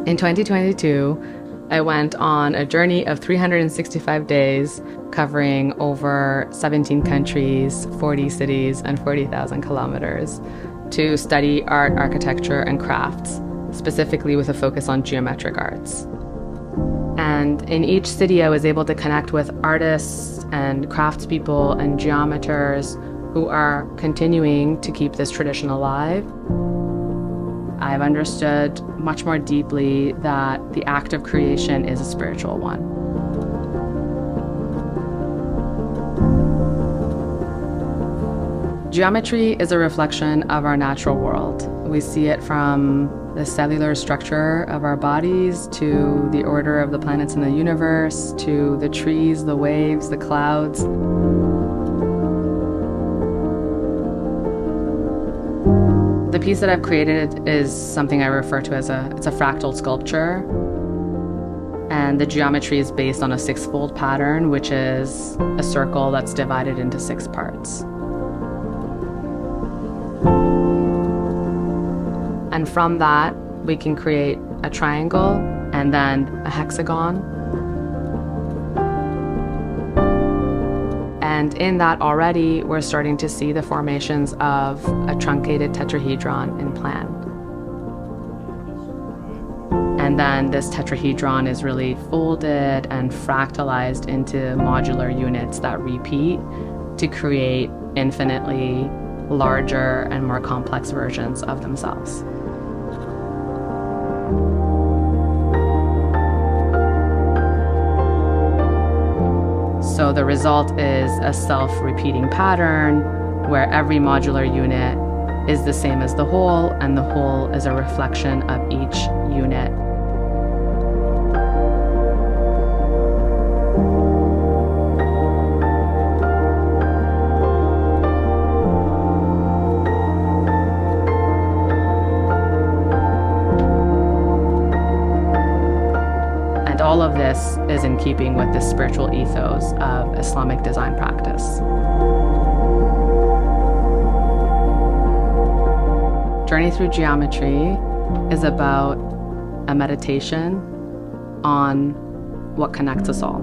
In 2022, I went on a journey of 365 days covering over 17 countries, 40 cities, and 40,000 kilometers to study art, architecture, and crafts, specifically with a focus on geometric arts. And in each city, I was able to connect with artists and craftspeople and geometers who are continuing to keep this tradition alive. I've understood much more deeply that the act of creation is a spiritual one. Geometry is a reflection of our natural world. We see it from the cellular structure of our bodies to the order of the planets in the universe, to the trees, the waves, the clouds. The piece that I've created is something I refer to as it's a fractal sculpture. And the geometry is based on a six-fold pattern, which is a circle that's divided into 6 parts. And from that, we can create a triangle and then a hexagon. And in that already, we're starting to see the formations of a truncated tetrahedron in plan. And then this tetrahedron is really folded and fractalized into modular units that repeat to create infinitely larger and more complex versions of themselves. So the result is a self-repeating pattern where every modular unit is the same as the whole, and the whole is a reflection of each unit. All of this is in keeping with the spiritual ethos of Islamic design practice. Journey Through Geometry is about a meditation on what connects us all.